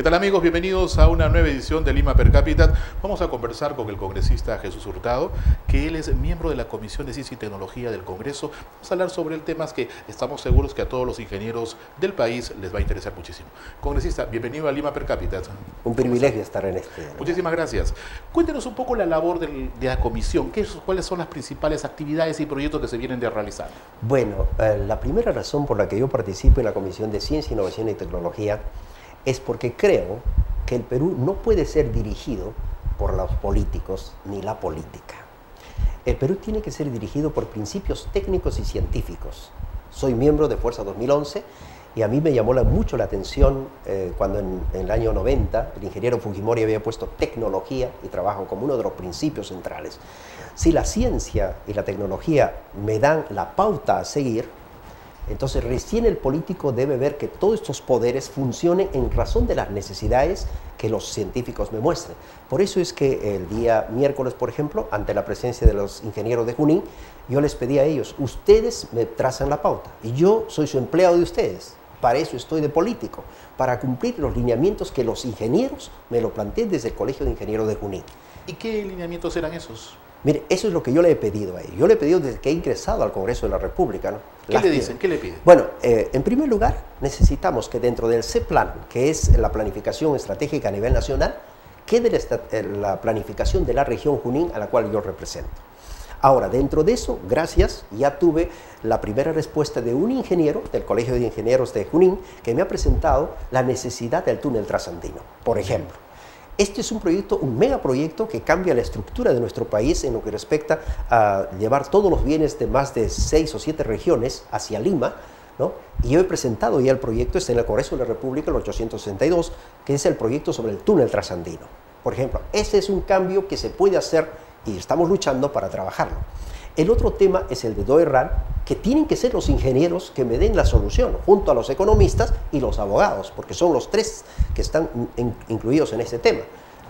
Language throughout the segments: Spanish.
¿Qué tal, amigos? Bienvenidos a una nueva edición de Lima Per Cápita. Vamos a conversar con el congresista Jesús Hurtado, que él es miembro de la Comisión de Ciencia y Tecnología del Congreso. Vamos a hablar sobre el tema que estamos seguros que a todos los ingenieros del país les va a interesar muchísimo. Congresista, bienvenido a Lima Per Cápita. Un privilegio estar en este. Muchísimas gracias. Cuéntenos un poco la labor de la comisión. ¿Cuáles son las principales actividades y proyectos que se vienen de realizar? Bueno, la primera razón por la que yo participo en la Comisión de Ciencia, Innovación y Tecnología es porque creo que el Perú no puede ser dirigido por los políticos ni la política. El Perú tiene que ser dirigido por principios técnicos y científicos. Soy miembro de Fuerza 2011 y a mí me llamó mucho la atención cuando en el año 90 el ingeniero Fujimori había puesto tecnología y trabajo como uno de los principios centrales. Si la ciencia y la tecnología me dan la pauta a seguir, entonces recién el político debe ver que todos estos poderes funcionen en razón de las necesidades que los científicos me muestren. Por eso es que el día miércoles, por ejemplo, ante la presencia de los ingenieros de Junín, yo les pedí a ellos, ustedes me trazan la pauta y yo soy su empleado de ustedes. Para eso estoy de político, para cumplir los lineamientos que los ingenieros me lo plantean desde el Colegio de Ingenieros de Junín. ¿Y qué lineamientos eran esos? Mire, eso es lo que yo le he pedido a ellos. Yo le he pedido desde que he ingresado al Congreso de la República, ¿no? ¿Qué le dicen? ¿Qué le piden? Bueno, en primer lugar, necesitamos que dentro del C-Plan, que es la planificación estratégica a nivel nacional, quede la planificación de la región Junín a la cual yo represento. Ahora, dentro de eso, gracias, ya tuve la primera respuesta de un ingeniero del Colegio de Ingenieros de Junín que me ha presentado la necesidad del túnel trasandino, por ejemplo. Este es un proyecto, un megaproyecto que cambia la estructura de nuestro país en lo que respecta a llevar todos los bienes de más de 6 o 7 regiones hacia Lima, ¿no? Y yo he presentado ya el proyecto, está en el Congreso de la República, el 862, que es el proyecto sobre el túnel trasandino. Por ejemplo, ese es un cambio que se puede hacer y estamos luchando para trabajarlo. El otro tema es el de DOERRAN, que tienen que ser los ingenieros que me den la solución, junto a los economistas y los abogados, porque son los tres que están incluidos en este tema.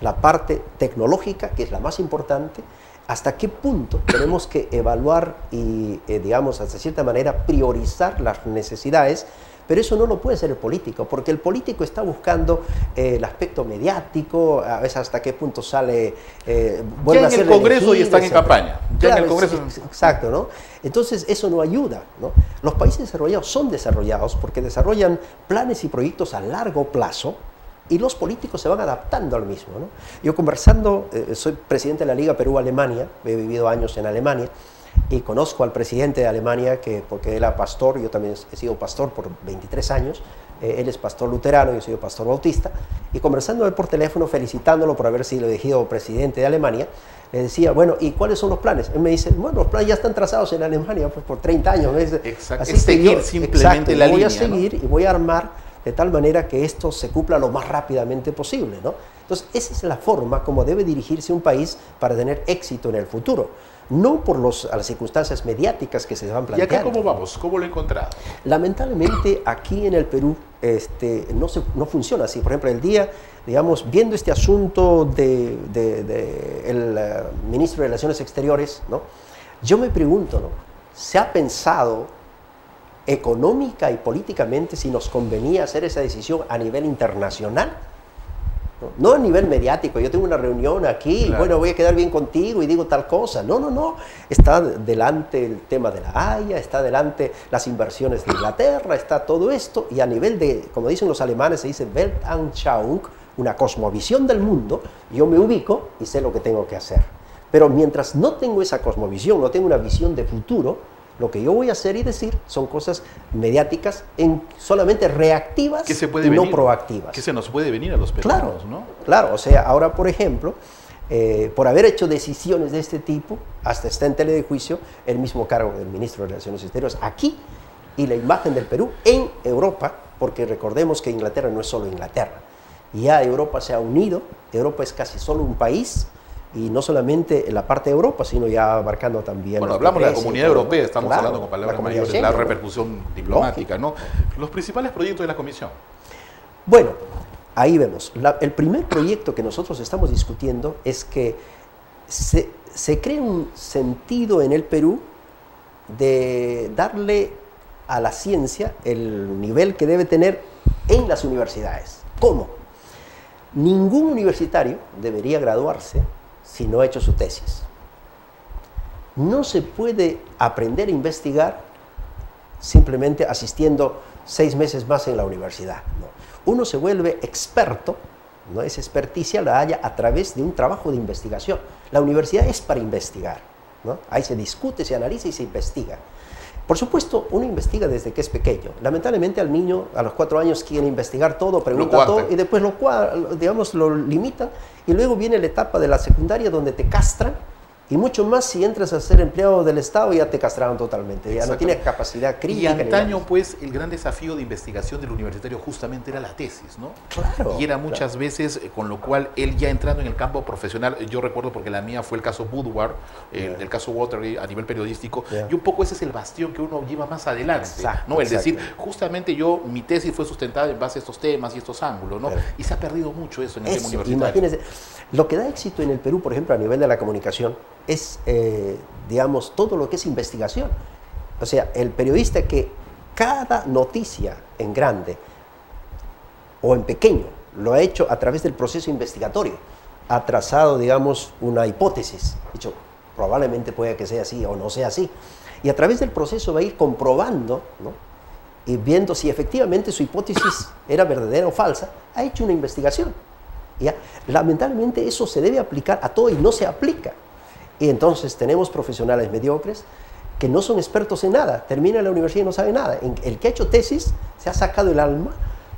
La parte tecnológica, que es la más importante, hasta qué punto tenemos que evaluar y, digamos, hasta cierta manera, priorizar las necesidades. Pero eso no lo puede hacer el político, porque el político está buscando el aspecto mediático, a veces hasta qué punto sale... ya en el Congreso y están en campaña. Ya Claro, en el Congreso. Exacto, ¿no? Entonces eso no ayuda, ¿no? Los países desarrollados son desarrollados porque desarrollan planes y proyectos a largo plazo y los políticos se van adaptando al mismo, ¿no? Yo conversando, soy presidente de la Liga Perú-Alemania, he vivido años en Alemania, y conozco al presidente de Alemania, porque él era pastor, yo también he sido pastor por 23 años, él es pastor luterano, yo soy pastor bautista, y conversando por teléfono, felicitándolo por haber sido elegido presidente de Alemania, le decía, bueno, ¿y cuáles son los planes? Él me dice, bueno, los planes ya están trazados en Alemania pues, por 30 años. Exacto, así es seguir simplemente la línea, voy a seguir, ¿no? Y voy a armar de tal manera que esto se cumpla lo más rápidamente posible, ¿no? Entonces, esa es la forma como debe dirigirse un país para tener éxito en el futuro. No por las circunstancias mediáticas que se van planteando. ¿Y acá cómo vamos? ¿Cómo lo he encontrado? Lamentablemente, aquí en el Perú no funciona así. Por ejemplo, el día, digamos, viendo este asunto del ministro de Relaciones Exteriores, ¿no? Yo me pregunto, ¿no? ¿Se ha pensado económica y políticamente si nos convenía hacer esa decisión a nivel internacional? No a nivel mediático, yo tengo una reunión aquí, claro, y bueno, voy a quedar bien contigo y digo tal cosa. No, no, no. Está delante el tema de la Haya, está delante las inversiones de Inglaterra, está todo esto, y a nivel de, como dicen los alemanes, se dice Weltanschauung, una cosmovisión del mundo, yo me ubico y sé lo que tengo que hacer. Pero mientras no tengo esa cosmovisión, no tengo una visión de futuro, lo que yo voy a hacer y decir son cosas mediáticas, solamente reactivas y no proactivas. ¿Qué se nos puede venir a los peruanos? Claro, ¿no? Claro, o sea, ahora por ejemplo, por haber hecho decisiones de este tipo, hasta está en tela de juicio el mismo cargo del ministro de Relaciones Exteriores aquí y la imagen del Perú en Europa, porque recordemos que Inglaterra no es solo Inglaterra, ya Europa se ha unido, Europa es casi solo un país, y no solamente en la parte de Europa, sino ya abarcando también... Bueno, hablamos de la Comunidad Europea, estamos hablando con palabras mayores, la repercusión diplomática, ¿no? Los principales proyectos de la Comisión. Bueno, ahí vemos. El primer proyecto que nosotros estamos discutiendo es que se crea un sentido en el Perú de darle a la ciencia el nivel que debe tener en las universidades. ¿Cómo? Ningún universitario debería graduarse si no ha hecho su tesis. No se puede aprender a investigar simplemente asistiendo 6 meses más en la universidad. No. Uno se vuelve experto, ¿no? Esa experticia la halla a través de un trabajo de investigación. La universidad es para investigar, ¿no? Ahí se discute, se analiza y se investiga. Por supuesto, uno investiga desde que es pequeño. Lamentablemente al niño a los 4 años quiere investigar todo, pregunta todo, y después lo limitan, y luego viene la etapa de la secundaria donde te castran, y mucho más si entras a ser empleado del Estado, ya te castraron totalmente, ya no tienes capacidad crítica. Y antaño, pues, el gran desafío de investigación del universitario justamente era la tesis, ¿no? Claro. Y era muchas veces, con lo cual él ya entrando en el campo profesional, yo recuerdo porque la mía fue el caso Woodward, el caso Watergate a nivel periodístico, y un poco ese es el bastión que uno lleva más adelante, ¿no? Es decir, justamente mi tesis fue sustentada en base a estos temas y estos ángulos, ¿no? Y se ha perdido mucho eso en el tema universitario. Imagínense, lo que da éxito en el Perú, por ejemplo, a nivel de la comunicación, es, digamos, todo lo que es investigación. O sea, el periodista que cada noticia en grande o en pequeño lo ha hecho a través del proceso investigatorio, ha trazado, digamos, una hipótesis, dicho, probablemente pueda que sea así o no sea así, y a través del proceso va a ir comprobando, ¿no? Y viendo si efectivamente su hipótesis era verdadera o falsa, ha hecho una investigación. ¿Ya? Lamentablemente eso se debe aplicar a todo y no se aplica. Y entonces tenemos profesionales mediocres que no son expertos en nada, termina la universidad y no sabe nada. El que ha hecho tesis se ha sacado el alma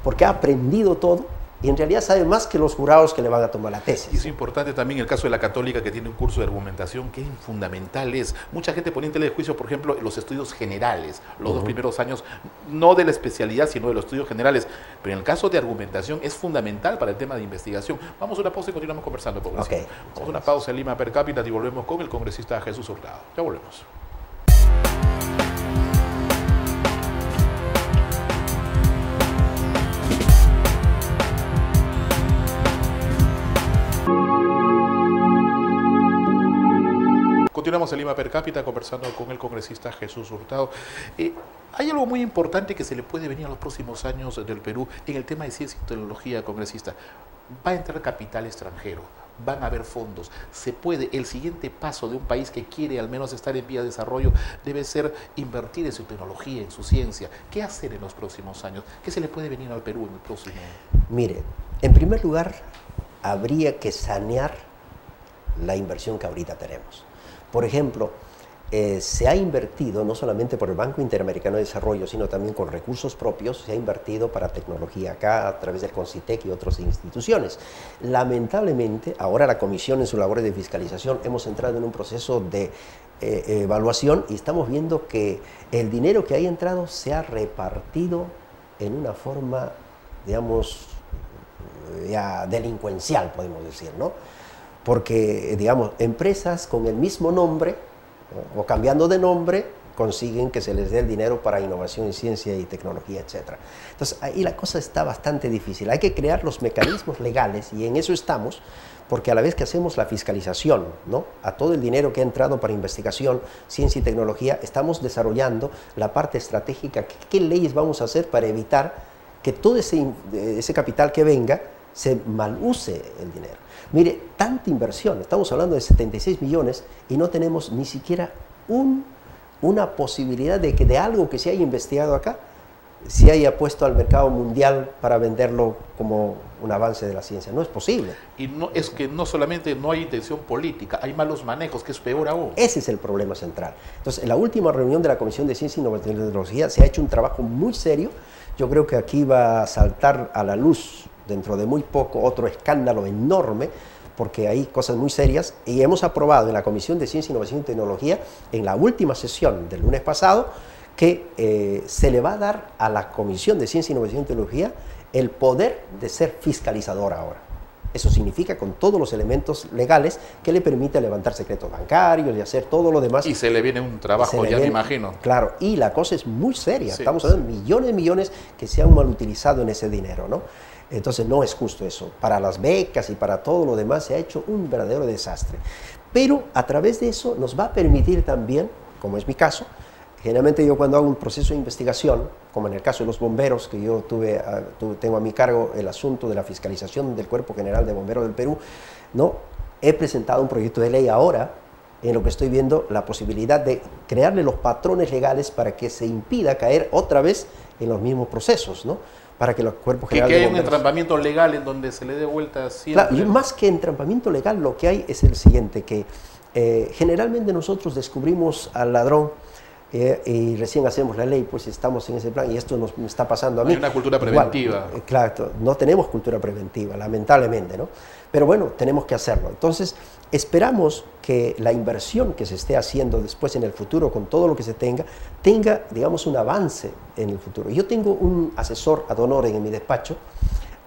porque ha aprendido todo y en realidad sabe más que los jurados que le van a tomar la tesis. Y es importante también el caso de la Católica, que tiene un curso de argumentación que fundamental es. Mucha gente pone en tela de juicio, por ejemplo, los estudios generales, los 2 primeros años, no de la especialidad, sino de los estudios generales. Pero en el caso de argumentación es fundamental para el tema de investigación. Vamos a una pausa y continuamos conversando. Vamos a una pausa en Lima Per Cápita y volvemos con el congresista Jesús Hurtado. Ya volvemos. Continuamos en Lima Per Cápita conversando con el congresista Jesús Hurtado. Hay algo muy importante que se le puede venir a los próximos años del Perú en el tema de ciencia y tecnología, congresista. Va a entrar capital extranjero, van a haber fondos. Se puede, el siguiente paso de un país que quiere al menos estar en vía de desarrollo debe ser invertir en su tecnología, en su ciencia. ¿Qué hacer en los próximos años? ¿Qué se le puede venir al Perú en el próximo año? Mire, en primer lugar, habría que sanear la inversión que ahorita tenemos. Por ejemplo, se ha invertido, no solamente por el Banco Interamericano de Desarrollo, sino también con recursos propios, se ha invertido para tecnología acá a través del CONCITEC y otras instituciones. Lamentablemente, ahora la Comisión en sus labores de fiscalización hemos entrado en un proceso de evaluación y estamos viendo que el dinero que ha entrado se ha repartido en una forma, digamos, ya delincuencial, podemos decir, ¿no? Porque, digamos, empresas con el mismo nombre o cambiando de nombre consiguen que se les dé el dinero para innovación en ciencia y tecnología, etc. Entonces, ahí la cosa está bastante difícil. Hay que crear los mecanismos legales y en eso estamos, porque a la vez que hacemos la fiscalización, ¿no?, a todo el dinero que ha entrado para investigación, ciencia y tecnología, estamos desarrollando la parte estratégica. ¿Qué leyes vamos a hacer para evitar que todo ese capital que venga se maluse el dinero? Mire, tanta inversión, estamos hablando de 76 millones y no tenemos ni siquiera una posibilidad de que de algo que se haya investigado acá se haya puesto al mercado mundial para venderlo como un avance de la ciencia. No es posible. Y no, es que no solamente no hay intención política, hay malos manejos, que es peor aún. Ese es el problema central. Entonces, en la última reunión de la Comisión de Ciencia, Innovación y Tecnología se ha hecho un trabajo muy serio. Yo creo que aquí va a saltar a la luz dentro de muy poco otro escándalo enorme, porque hay cosas muy serias, y hemos aprobado en la Comisión de Ciencia, Innovación y Tecnología, en la última sesión del lunes pasado, que se le va a dar a la Comisión de Ciencia, Innovación y Tecnología el poder de ser fiscalizador ahora. Eso significa con todos los elementos legales que le permite levantar secretos bancarios y hacer todo lo demás. Y se le viene un trabajo, ya me imagino. Claro, y la cosa es muy seria. Sí. Estamos hablando de millones y millones que se han mal utilizado en ese dinero, ¿no? Entonces no es justo eso. Para las becas y para todo lo demás se ha hecho un verdadero desastre. Pero a través de eso nos va a permitir también, como es mi caso, Generalmente yo cuando hago un proceso de investigación, como en el caso de los bomberos, que yo tengo a mi cargo el asunto de la fiscalización del Cuerpo General de Bomberos del Perú, ¿no? He presentado un proyecto de ley ahora en lo que estoy viendo la posibilidad de crearle los patrones legales para que se impida caer otra vez en los mismos procesos, ¿no? Para que los cuerpos generales que hay un entrampamiento legal en donde se le dé vuelta siempre. Claro, y más que entrampamiento legal, lo que hay es el siguiente, que generalmente nosotros descubrimos al ladrón y recién hacemos la ley, pues estamos en ese plan y esto nos está pasando a mí. Hay una cultura preventiva. Igual, claro, no tenemos cultura preventiva, lamentablemente, ¿no? Pero bueno, tenemos que hacerlo. Entonces, esperamos que la inversión que se esté haciendo después en el futuro, con todo lo que se tenga, digamos, un avance en el futuro. Yo tengo un asesor ad honorem en mi despacho,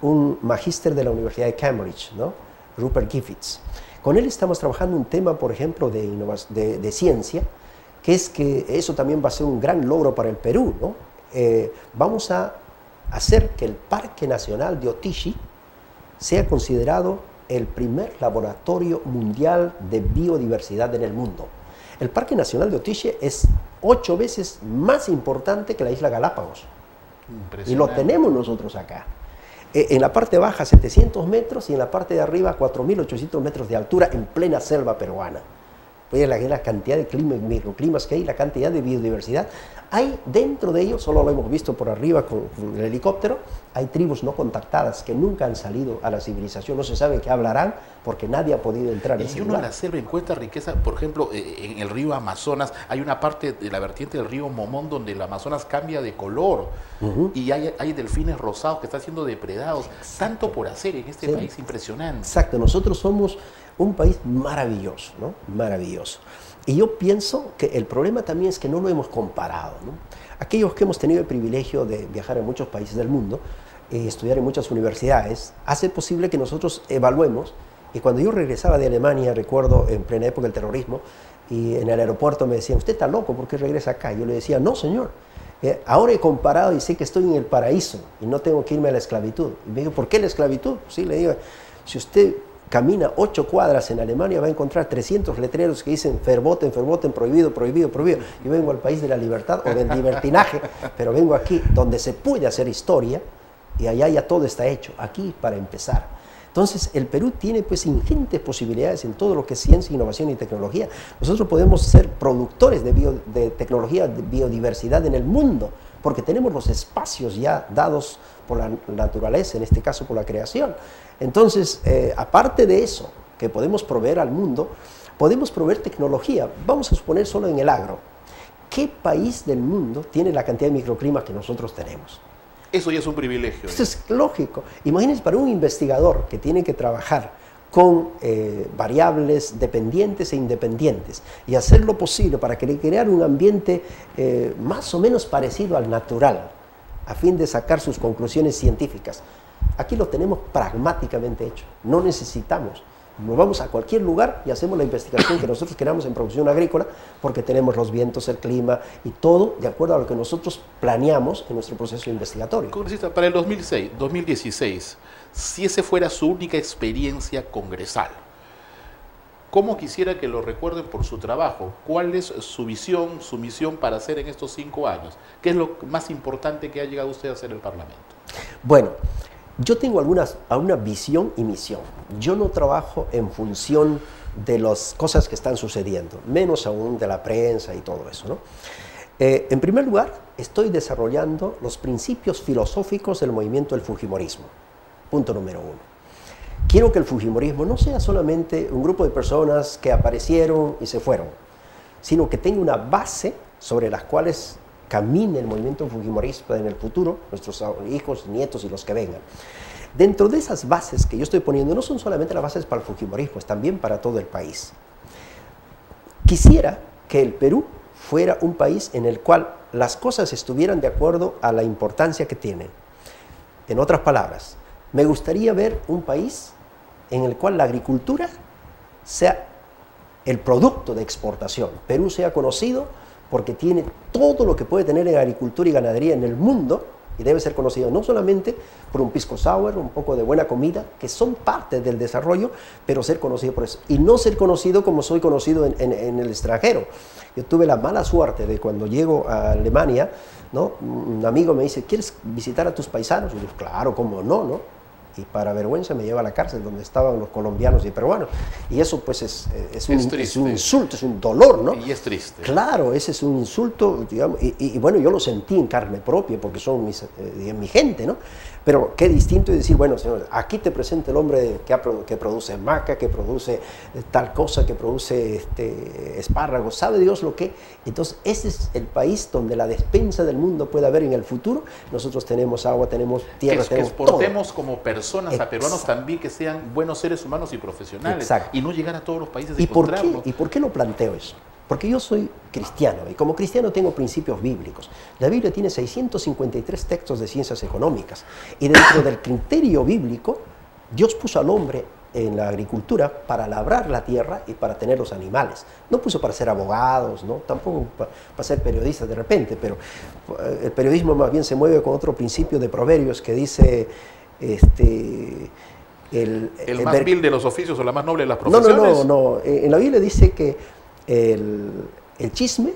un magíster de la Universidad de Cambridge, ¿no? Rupert Griffiths. Con él estamos trabajando un tema, por ejemplo, de ciencia, que es que eso también va a ser un gran logro para el Perú, ¿no? Vamos a hacer que el Parque Nacional de Otishi sea considerado el primer laboratorio mundial de biodiversidad en el mundo. El Parque Nacional de Otishi es 8 veces más importante que la isla Galápagos. Y lo tenemos nosotros acá. En la parte baja 700 metros y en la parte de arriba 4.800 metros de altura en plena selva peruana. Pues la cantidad de microclimas que hay, la cantidad de biodiversidad. Hay dentro de ellos, solo lo hemos visto por arriba con el helicóptero, hay tribus no contactadas que nunca han salido a la civilización, no se sabe qué hablarán porque nadie ha podido entrar en ese lugar. Y uno en la selva encuentra riqueza, por ejemplo, en el río Amazonas, hay una parte de la vertiente del río Momón donde el Amazonas cambia de color y hay delfines rosados que están siendo depredados. Tanto por hacer en este país, impresionante. Exacto, nosotros somos un país maravilloso, ¿no? Maravilloso. Y yo pienso que el problema también es que no lo hemos comparado, ¿no? Aquellos que hemos tenido el privilegio de viajar en muchos países del mundo, estudiar en muchas universidades, hace posible que nosotros evaluemos. Y cuando yo regresaba de Alemania, recuerdo en plena época del terrorismo, y en el aeropuerto me decían, usted está loco, ¿por qué regresa acá? Y yo le decía, no señor, ahora he comparado y sé que estoy en el paraíso y no tengo que irme a la esclavitud. Y me dijo, ¿por qué la esclavitud? Sí, le digo, si usted camina 8 cuadras en Alemania, va a encontrar 300 letreros que dicen verboten, verboten, prohibido, prohibido, prohibido. Yo vengo al país de la libertad o del libertinaje, pero vengo aquí donde se puede hacer historia y allá ya todo está hecho, aquí para empezar. Entonces, el Perú tiene pues ingentes posibilidades en todo lo que es ciencia, innovación y tecnología. Nosotros podemos ser productores de tecnología, de biodiversidad en el mundo, porque tenemos los espacios ya dados por la naturaleza, en este caso por la creación. Entonces, aparte de eso, que podemos proveer al mundo, podemos proveer tecnología. Vamos a suponer solo en el agro. ¿Qué país del mundo tiene la cantidad de microclimas que nosotros tenemos? Eso ya es un privilegio. Eso es lógico. Imagínense para un investigador que tiene que trabajar con variables dependientes e independientes y hacer lo posible para crear un ambiente más o menos parecido al natural, a fin de sacar sus conclusiones científicas. Aquí lo tenemos pragmáticamente hecho, no necesitamos. Nos vamos a cualquier lugar y hacemos la investigación que nosotros queramos en producción agrícola porque tenemos los vientos, el clima y todo de acuerdo a lo que nosotros planeamos en nuestro proceso investigatorio. Congresista, para el 2016, si esa fuera su única experiencia congresal, ¿cómo quisiera que lo recuerden por su trabajo? ¿Cuál es su visión, su misión para hacer en estos 5 años? ¿Qué es lo más importante que ha llegado usted a hacer en el Parlamento? Bueno, yo tengo alguna visión y misión. Yo no trabajo en función de las cosas que están sucediendo, menos aún de la prensa y todo eso, ¿no? En primer lugar, estoy desarrollando los principios filosóficos del movimiento del Fujimorismo. Punto número 1. Quiero que el Fujimorismo no sea solamente un grupo de personas que aparecieron y se fueron, sino que tenga una base sobre las cuales camine el movimiento fujimorista en el futuro, nuestros hijos, nietos y los que vengan. Dentro de esas bases que yo estoy poniendo, no son solamente las bases para el fujimorismo, es también para todo el país. Quisiera que el Perú fuera un país en el cual las cosas estuvieran de acuerdo a la importancia que tienen. En otras palabras, me gustaría ver un país en el cual la agricultura sea el producto de exportación. Perú sea conocido porque tiene todo lo que puede tener en agricultura y ganadería en el mundo y debe ser conocido no solamente por un pisco sour, un poco de buena comida, que son parte del desarrollo, pero ser conocido por eso. Y no ser conocido como soy conocido en el extranjero. Yo tuve la mala suerte de cuando llego a Alemania, ¿no? Un amigo me dice, ¿quieres visitar a tus paisanos? Y yo digo, claro, ¿cómo no, no? Y para vergüenza me lleva a la cárcel donde estaban los colombianos y peruanos. Y eso pues es un insulto, es un dolor, ¿no? Y es triste. Claro, ese es un insulto, digamos, y bueno, yo lo sentí en carne propia porque son mi gente, ¿no? Pero qué distinto es decir, bueno, señor, aquí te presenta el hombre que produce maca, que produce tal cosa, que produce espárragos, sabe Dios lo que. Entonces, ese es el país donde la despensa del mundo puede haber en el futuro. Nosotros tenemos agua, tenemos tierra, tenemos que exportemos todo. como personas a peruanos también que sean buenos seres humanos y profesionales. Exacto. Y no llegar a todos los países ¿Y por qué lo planteo eso? Porque yo soy cristiano y como cristiano tengo principios bíblicos. La Biblia tiene 653 textos de ciencias económicas y dentro del criterio bíblico Dios puso al hombre en la agricultura para labrar la tierra y para tener los animales. No puso para ser abogados, ¿no? Tampoco para ser periodistas de repente, pero el periodismo más bien se mueve con otro principio de Proverbios que dice el más vil de los oficios o la más noble de las profesiones. No. En la Biblia dice que el chisme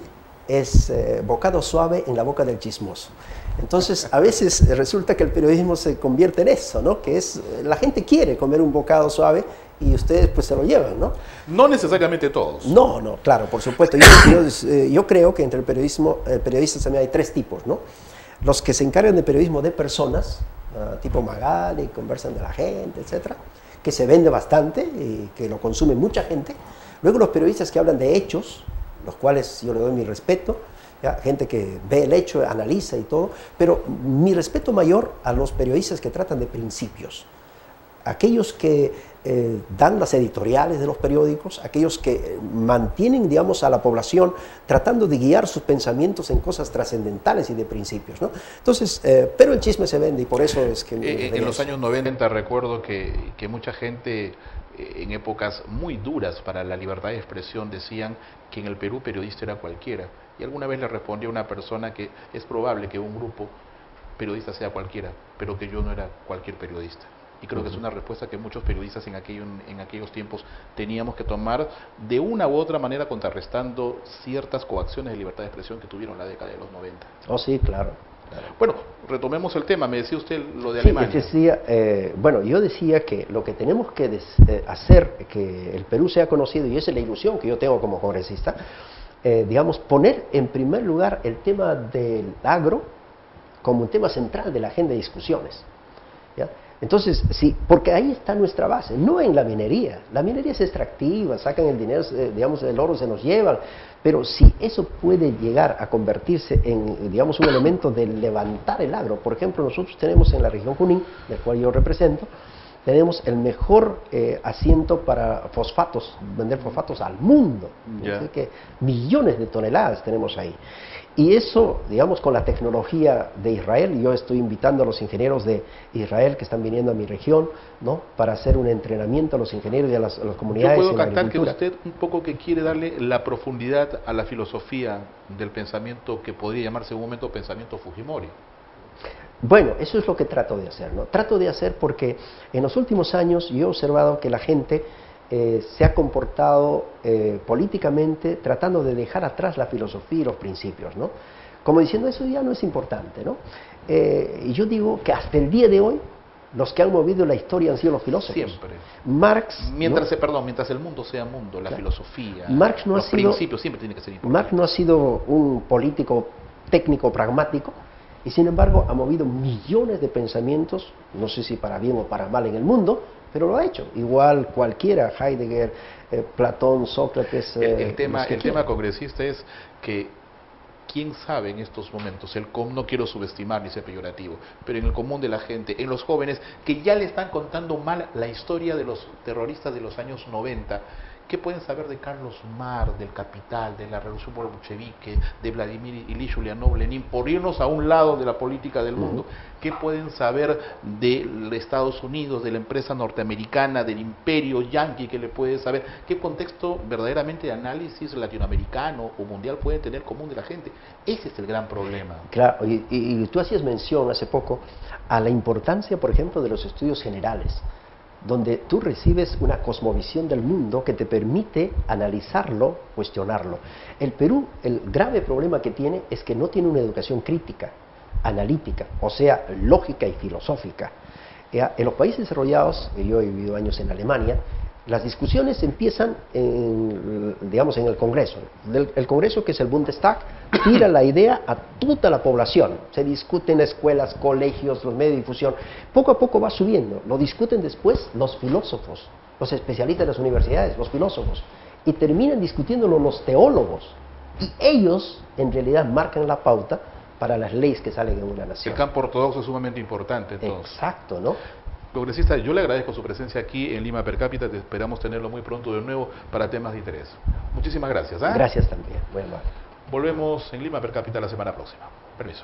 es bocado suave en la boca del chismoso. Entonces, a veces resulta que el periodismo se convierte en eso, ¿no? Que es, la gente quiere comer un bocado suave y ustedes pues se lo llevan, ¿no? No necesariamente todos. No, claro, por supuesto. Yo creo que entre el periodistas también hay tres tipos, ¿no? Los que se encargan de periodismo de personas, tipo Magali, conversan de la gente, etcétera, que se vende bastante y que lo consume mucha gente. Luego los periodistas que hablan de hechos, los cuales yo le doy mi respeto, ¿ya? Gente que ve el hecho, analiza y todo, pero mi respeto mayor a los periodistas que tratan de principios. Aquellos que dan las editoriales de los periódicos, aquellos que mantienen, digamos, a la población tratando de guiar sus pensamientos en cosas trascendentales y de principios, ¿no? Entonces, pero el chisme se vende y por eso es que... en los años 90 recuerdo que mucha gente en épocas muy duras para la libertad de expresión decían que en el Perú periodista era cualquiera. Y alguna vez le respondió a una persona que es probable que un grupo periodista sea cualquiera, pero que yo no era cualquier periodista. Y creo que es una respuesta que muchos periodistas en aquellos tiempos teníamos que tomar de una u otra manera, contrarrestando ciertas coacciones de libertad de expresión que tuvieron la década de los 90. Oh, sí, claro. Bueno, retomemos el tema. Me decía usted lo de Alemania. Yo decía que lo que tenemos que hacer que el Perú sea conocido, y esa es la ilusión que yo tengo como congresista, digamos, poner en primer lugar el tema del agro como un tema central de la agenda de discusiones, ¿ya? Entonces, sí, porque ahí está nuestra base, no en la minería. La minería es extractiva, sacan el dinero, digamos, el oro se nos llevan, pero si eso puede llegar a convertirse en, digamos, un elemento de levantar el agro. Por ejemplo, nosotros tenemos en la región Junín, del cual yo represento, tenemos el mejor asiento para fosfatos, vender fosfatos al mundo. Así que millones de toneladas tenemos ahí. Y eso, digamos, con la tecnología de Israel, yo estoy invitando a los ingenieros de Israel que están viniendo a mi región, ¿no? Para hacer un entrenamiento a los ingenieros y a las comunidades. Yo puedo captar que usted un poco que quiere darle la profundidad a la filosofía del pensamiento que podría llamarse en un momento pensamiento Fujimori. Bueno, eso es lo que trato de hacer, ¿no? Trato de hacer porque en los últimos años yo he observado que la gente se ha comportado políticamente tratando de dejar atrás la filosofía y los principios, ¿no? Como diciendo, eso ya no es importante, ¿no? Y yo digo que hasta el día de hoy los que han movido la historia han sido los filósofos. Siempre. Marx... Mientras el mundo sea mundo, la filosofía, Marx no los principios siempre tienen que ser importantes. Marx no ha sido un político técnico pragmático, y sin embargo ha movido millones de pensamientos, no sé si para bien o para mal en el mundo, pero lo ha hecho. Igual cualquiera, Heidegger, Platón, Sócrates... El tema congresista es que, ¿quién sabe en estos momentos? No quiero subestimar ni ser peyorativo, pero en el común de la gente, en los jóvenes, que ya le están contando mal la historia de los terroristas de los años 90, ¿Qué pueden saber de Carlos Marx, del Capital, de la Revolución Bolchevique, de Vladimir Ilich Ulyanov Lenin, por irnos a un lado de la política del mundo? ¿Qué pueden saber de Estados Unidos, de la empresa norteamericana, del imperio yanqui? ¿Qué le puede saber? ¿Qué contexto verdaderamente de análisis latinoamericano o mundial puede tener común de la gente? Ese es el gran problema. Claro, y tú hacías mención hace poco a la importancia, por ejemplo, de los estudios generales, donde tú recibes una cosmovisión del mundo que te permite analizarlo, cuestionarlo. El Perú, el grave problema que tiene es que no tiene una educación crítica, analítica, o sea, lógica y filosófica. En los países desarrollados, yo he vivido años en Alemania, las discusiones empiezan digamos, en el Congreso. El Congreso, que es el Bundestag, tira la idea a toda la población. Se discute en escuelas, colegios, los medios de difusión. Poco a poco va subiendo. Lo discuten después los filósofos, los especialistas de las universidades, los filósofos. Y terminan discutiéndolo los teólogos. Y ellos, en realidad, marcan la pauta para las leyes que salen en una nación. El campo ortodoxo es sumamente importante, entonces. Exacto, ¿no? Congresista, yo le agradezco su presencia aquí en Lima Per Cápita, esperamos tenerlo muy pronto de nuevo para temas de interés. Muchísimas gracias. Gracias también, muy amable. Volvemos en Lima Per Cápita la semana próxima. Permiso.